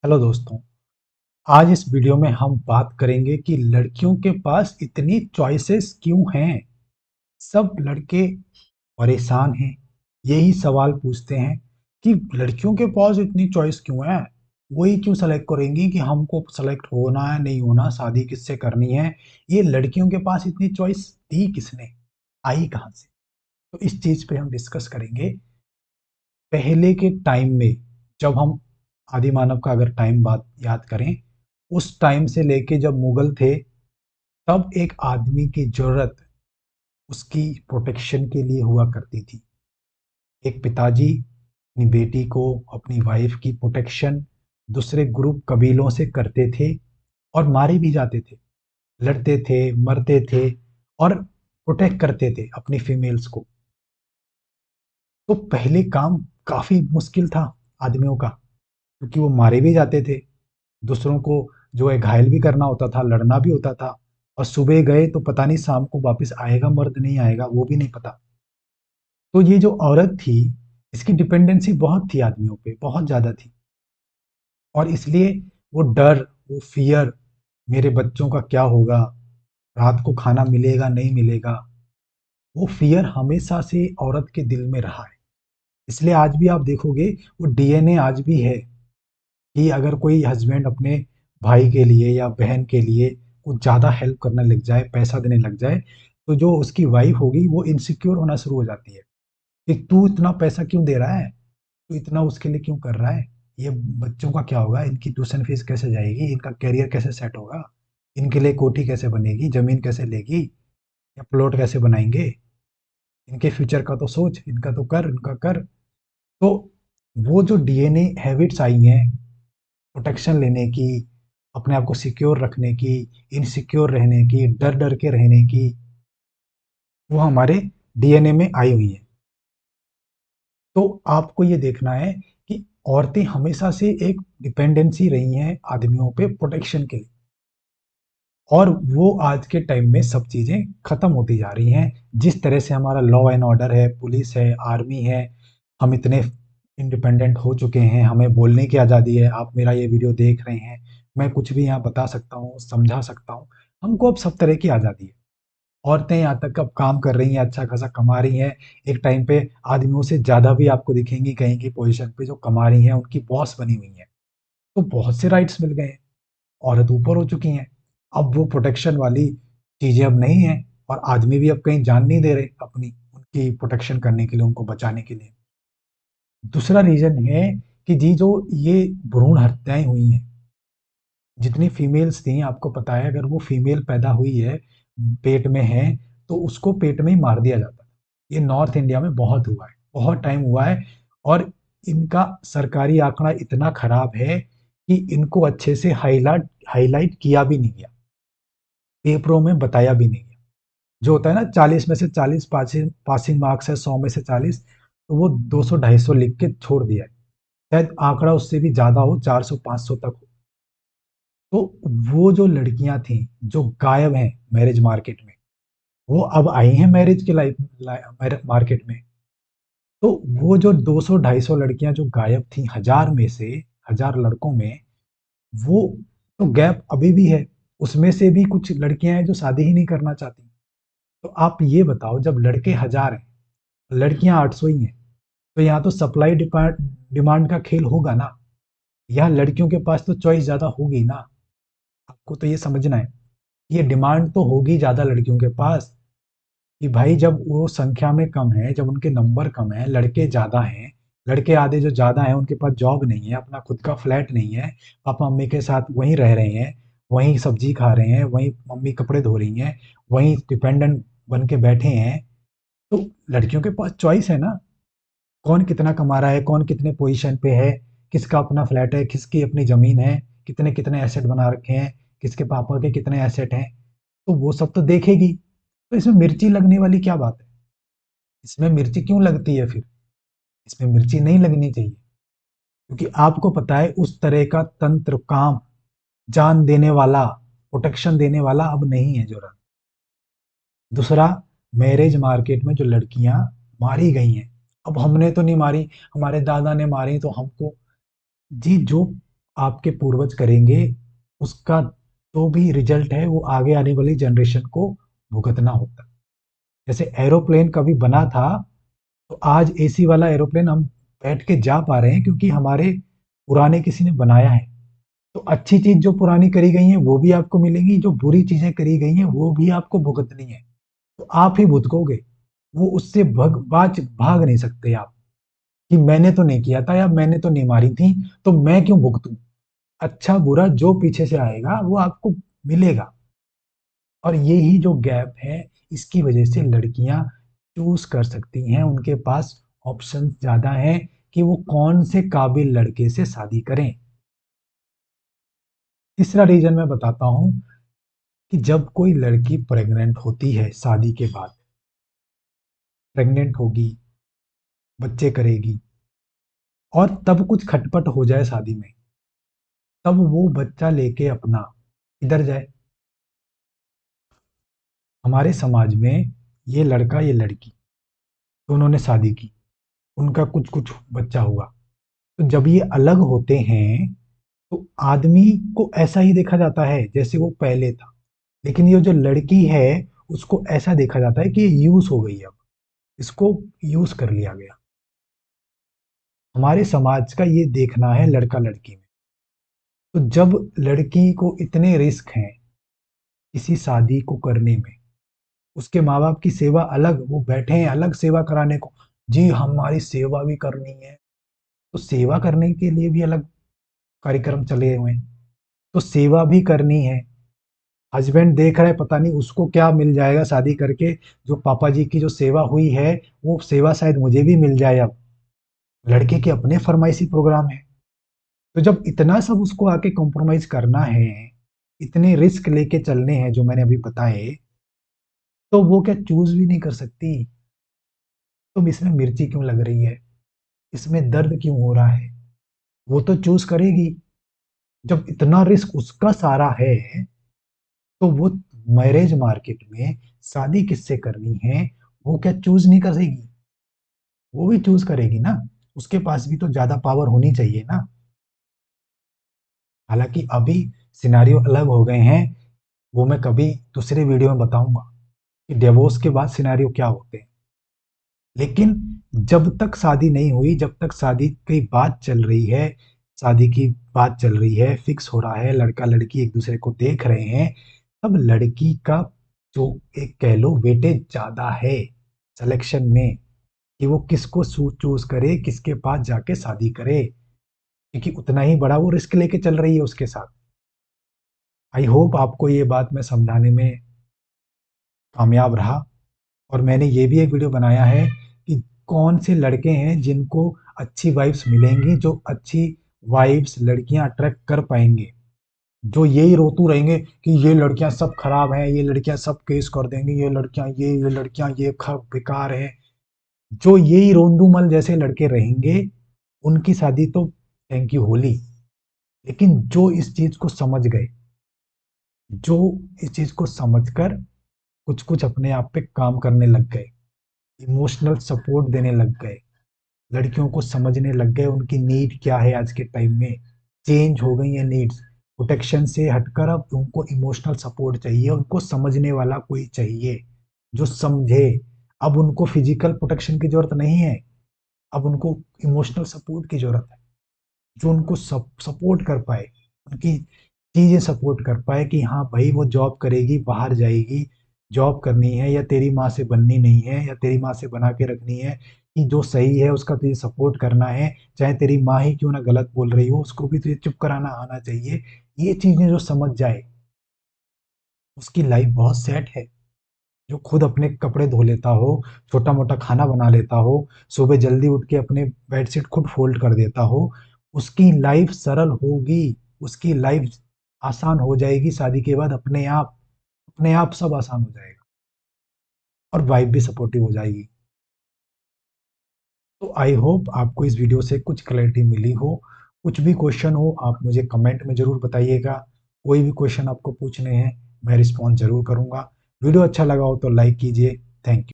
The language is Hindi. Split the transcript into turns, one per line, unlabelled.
हेलो दोस्तों। आज इस वीडियो में हम बात करेंगे कि लड़कियों के पास इतनी चॉइसेस क्यों हैं। सब लड़के परेशान हैं, यही सवाल पूछते हैं कि लड़कियों के पास इतनी चॉइस क्यों है। वही क्यों सेलेक्ट करेंगी कि हमको सेलेक्ट होना है नहीं होना, शादी किससे करनी है। ये लड़कियों के पास इतनी चॉइस दी किसने, आई कहाँ से। तो इस चीज पे हम डिस्कस करेंगे। पहले के टाइम में, जब हम आदि मानव का अगर टाइम बात याद करें, उस टाइम से लेके जब मुगल थे, तब एक आदमी की जरूरत उसकी प्रोटेक्शन के लिए हुआ करती थी। एक पिताजी अपनी बेटी को, अपनी वाइफ की प्रोटेक्शन दूसरे ग्रुप कबीलों से करते थे और मारे भी जाते थे, लड़ते थे, मरते थे और प्रोटेक्ट करते थे अपनी फीमेल्स को। तो पहले काम काफी मुश्किल था आदमियों का, क्योंकि वो मारे भी जाते थे, दूसरों को जो है घायल भी करना होता था, लड़ना भी होता था। और सुबह गए तो पता नहीं शाम को वापस आएगा मर्द नहीं आएगा, वो भी नहीं पता। तो ये जो औरत थी, इसकी डिपेंडेंसी बहुत थी आदमियों पे, बहुत ज़्यादा थी। और इसलिए वो डर, वो फियर, मेरे बच्चों का क्या होगा, रात को खाना मिलेगा नहीं मिलेगा, वो फियर हमेशा से औरत के दिल में रहा है। इसलिए आज भी आप देखोगे, वो डीएनए आज भी है कि अगर कोई हस्बैंड अपने भाई के लिए या बहन के लिए कुछ ज़्यादा हेल्प करने लग जाए, पैसा देने लग जाए, तो जो उसकी वाइफ होगी वो इनसिक्योर होना शुरू हो जाती है कि तू इतना पैसा क्यों दे रहा है, तू इतना उसके लिए क्यों कर रहा है, ये बच्चों का क्या होगा, इनकी ट्यूशन फीस कैसे जाएगी, इनका करियर कैसे सेट होगा, इनके लिए कोठी कैसे बनेगी, जमीन कैसे लेगी, या प्लॉट कैसे बनाएंगे, इनके फ्यूचर का तो सोच, इनका तो कर, इनका कर। तो वो जो डीएनए हैबिट्स आई हैं प्रोटेक्शन लेने की, अपने आप को सिक्योर रखने की, इनसिक्योर रहने की, डर डर के रहने की, वो हमारे डीएनए में आई हुई है। तो आपको ये देखना है कि औरतें हमेशा से एक डिपेंडेंसी रही हैं आदमियों पे प्रोटेक्शन के लिए, और वो आज के टाइम में सब चीज़ें खत्म होती जा रही हैं। जिस तरह से हमारा लॉ एंड ऑर्डर है, पुलिस है, आर्मी है, हम इतने इंडिपेंडेंट हो चुके हैं, हमें बोलने की आज़ादी है। आप मेरा ये वीडियो देख रहे हैं, मैं कुछ भी यहाँ बता सकता हूँ, समझा सकता हूँ, हमको अब सब तरह की आज़ादी है। औरतें यहाँ तक अब काम कर रही हैं, अच्छा खासा कमा रही हैं। एक टाइम पे आदमियों से ज़्यादा भी आपको दिखेंगी कहीं की पोजीशन पे, जो कमा रही हैं, उनकी बॉस बनी हुई हैं। तो बहुत से राइट्स मिल गए हैं, औरत ऊपर हो चुकी हैं। अब वो प्रोटेक्शन वाली चीज़ें अब नहीं हैं, और आदमी भी अब कहीं जान नहीं दे रहे अपनी, उनकी प्रोटेक्शन करने के लिए, उनको बचाने के लिए। दूसरा रीज़न है कि जी जो ये भ्रूण हत्याएँ हुई हैं, जितनी फीमेल्स थी आपको पता है, अगर वो फीमेल पैदा हुई है, पेट में है, तो उसको पेट में ही मार दिया जाता है। ये नॉर्थ इंडिया में बहुत हुआ है, बहुत टाइम हुआ है। और इनका सरकारी आंकड़ा इतना खराब है कि इनको अच्छे से हाईलाइट हाईलाइट किया भी नहीं गया, पेपरों में बताया भी नहीं गया। जो होता है ना, 40 में से 40 पासिंग पासिंग मार्क्स है, 100 में से 40, तो वो 200-250 लिख के छोड़ दिया है। शायद आंकड़ा उससे भी ज़्यादा हो, 400-500 तक हो। तो वो जो लड़कियां थी जो गायब हैं मैरिज मार्केट में, वो अब आई हैं मैरिज के लाइफ मार्केट में। तो वो जो 200-250 लड़कियां जो गायब थी, हजार में से, हजार लड़कों में, वो तो गैप अभी भी है। उसमें से भी कुछ लड़कियां हैं जो शादी ही नहीं करना चाहती। तो आप ये बताओ, जब लड़के हजार हैं, लड़कियां 800 ही हैं, तो यहाँ तो सप्लाई डिमांड का खेल होगा ना। यहाँ लड़कियों के पास तो चॉइस ज्यादा होगी ना। आपको तो ये समझना है, ये डिमांड तो होगी ज़्यादा लड़कियों के पास, कि भाई जब वो संख्या में कम है, जब उनके नंबर कम है, लड़के ज़्यादा हैं, लड़के आधे जो ज़्यादा हैं उनके पास जॉब नहीं है, अपना खुद का फ्लैट नहीं है, पापा मम्मी के साथ वहीं रह रहे हैं, वहीं सब्जी खा रहे हैं, वहीं मम्मी कपड़े धो रही हैं, वहीं डिपेंडेंट बन के बैठे हैं। तो लड़कियों के पास चॉइस है ना, कौन कितना कमा रहा है, कौन कितने पोजीशन पे है, किसका अपना फ्लैट है, किसकी अपनी ज़मीन है, कितने कितने एसेट बना रखे हैं, किसके पापा के कितने एसेट हैं, तो वो सब तो देखेगी। तो इसमें मिर्ची लगने वाली क्या बात है, इसमें मिर्ची क्यों लगती है फिर, इसमें मिर्ची नहीं लगनी चाहिए। क्योंकि आपको पता है उस तरह का तंत्र काम, जान देने वाला, प्रोटेक्शन देने वाला अब नहीं है जो रहा। दूसरा, मैरिज मार्केट में जो लड़कियां मारी गई हैं, अब हमने तो नहीं मारी, हमारे दादा ने मारी तो हमको, जी जो आपके पूर्वज करेंगे, उसका जो भी रिजल्ट है वो आगे आने वाली जनरेशन को भुगतना होता है। जैसे एरोप्लेन कभी बना था, तो आज एसी वाला एरोप्लेन हम बैठ के जा पा रहे हैं क्योंकि हमारे पुराने किसी ने बनाया है। तो अच्छी चीज जो पुरानी करी गई है वो भी आपको मिलेंगी, जो बुरी चीजें करी गई हैं वो भी आपको भुगतनी है। तो आप ही भुगतोगे, वो उससे भाग नहीं सकते आप कि मैंने तो नहीं किया था या मैंने तो नहीं मारी थी, तो मैं क्यों भुगतूं। अच्छा बुरा जो पीछे से आएगा वो आपको मिलेगा। और यही जो गैप है, इसकी वजह से लड़कियां चूज कर सकती हैं, उनके पास ऑप्शन ज्यादा हैं कि वो कौन से काबिल लड़के से शादी करें। तीसरा रीजन मैं बताता हूं कि जब कोई लड़की प्रेग्नेंट होती है, शादी के बाद प्रेग्नेंट होगी, बच्चे करेगी, और तब कुछ खटपट हो जाए शादी में, तब वो बच्चा लेके अपना इधर जाए। हमारे समाज में ये लड़का ये लड़की दोनों ने शादी की, उनका कुछ कुछ बच्चा हुआ, तो जब ये अलग होते हैं तो आदमी को ऐसा ही देखा जाता है जैसे वो पहले था। लेकिन ये जो लड़की है, उसको ऐसा देखा जाता है कि ये यूज हो गई है, अब इसको यूज कर लिया गया। हमारे समाज का ये देखना है लड़का लड़की में। तो जब लड़की को इतने रिस्क हैं किसी शादी को करने में, उसके माँ बाप की सेवा अलग, वो बैठे हैं अलग सेवा कराने को, जी हमारी सेवा भी करनी है। तो सेवा करने के लिए भी अलग कार्यक्रम चले हुए हैं, तो सेवा भी करनी है। हस्बैंड देख रहा है पता नहीं उसको क्या मिल जाएगा शादी करके, जो पापा जी की जो सेवा हुई है वो सेवा शायद मुझे भी मिल जाए। अब लड़के के अपने फरमाइशी प्रोग्राम है। तो जब इतना सब उसको आके कॉम्प्रोमाइज करना है, इतने रिस्क लेके चलने हैं जो मैंने अभी बताए, तो वो क्या चूज भी नहीं कर सकती। तुम इसमें मिर्ची क्यों लग रही है, इसमें दर्द क्यों हो रहा है, वो तो चूज करेगी। जब इतना रिस्क उसका सारा है, तो वो मैरिज मार्केट में शादी किससे करनी है, वो क्या चूज नहीं करेगी। वो भी चूज करेगी ना, उसके पास भी तो ज्यादा पावर होनी चाहिए ना। हालांकि अभी सिनारियो अलग हो गए हैं, वो मैं कभी दूसरे वीडियो में बताऊंगा कि डिवोर्स के बाद सिनारियो क्या होते हैं। लेकिन जब तक शादी नहीं हुई, जब तक शादी की बात चल रही है, शादी की बात चल रही है, फिक्स हो रहा है, लड़का लड़की एक दूसरे को देख रहे हैं, तब लड़की का जो एक कह लो वेटेज ज्यादा है सिलेक्शन में, कि वो किसको चूज करे, किसके पास जाके शादी करे, क्योंकि उतना ही बड़ा वो रिस्क लेके चल रही है उसके साथ। आई होप आपको ये बात मैं समझाने में कामयाब रहा। और मैंने ये भी एक वीडियो बनाया है कि कौन से लड़के हैं जिनको अच्छी वाइब्स मिलेंगी, जो अच्छी वाइब्स लड़कियां अट्रैक्ट कर पाएंगे। जो यही रोतू रहेंगे कि ये लड़कियां सब खराब हैं, ये लड़कियां सब केस कर देंगी, ये लड़कियां ये बेकार है, जो यही रोंदूमल जैसे लड़के रहेंगे, उनकी शादी तो थैंक यू होली। लेकिन जो इस चीज को समझ गए, जो इस चीज को समझकर कुछ कुछ अपने आप पे काम करने लग गए, इमोशनल सपोर्ट देने लग गए, लड़कियों को समझने लग गए उनकी नीड क्या है आज के टाइम में, चेंज हो गई है नीड्स, प्रोटेक्शन से हटकर अब उनको इमोशनल सपोर्ट चाहिए, उनको समझने वाला कोई चाहिए जो समझे। अब उनको फिजिकल प्रोटेक्शन की जरूरत नहीं है, अब उनको इमोशनल सपोर्ट की जरूरत है, जो उनको सपोर्ट कर पाए, उनकी चीजें सपोर्ट कर पाए कि हाँ भाई वो जॉब करेगी, बाहर जाएगी, जॉब करनी है, या तेरी माँ से बननी नहीं है, या तेरी माँ से बना के रखनी है, कि जो सही है उसका तुझे सपोर्ट करना है, चाहे तेरी माँ ही क्यों ना गलत बोल रही हो उसको भी तुझे चुप कराना आना चाहिए। ये चीजें जो समझ जाए, उसकी लाइफ बहुत सेट है। जो खुद अपने कपड़े धो लेता हो, छोटा मोटा खाना बना लेता हो, सुबह जल्दी उठ के अपने बेडशीट खुद फोल्ड कर देता हो, उसकी लाइफ सरल होगी, उसकी लाइफ आसान हो जाएगी शादी के बाद, अपने आप सब आसान हो जाएगा, और वाइफ भी सपोर्टिव हो जाएगी। तो आई होप आपको इस वीडियो से कुछ क्लैरिटी मिली हो। कुछ भी क्वेश्चन हो आप मुझे कमेंट में ज़रूर बताइएगा। कोई भी क्वेश्चन आपको पूछने हैं, मैं रिस्पॉन्स ज़रूर करूँगा। वीडियो अच्छा लगा हो तो लाइक कीजिए। Thank you.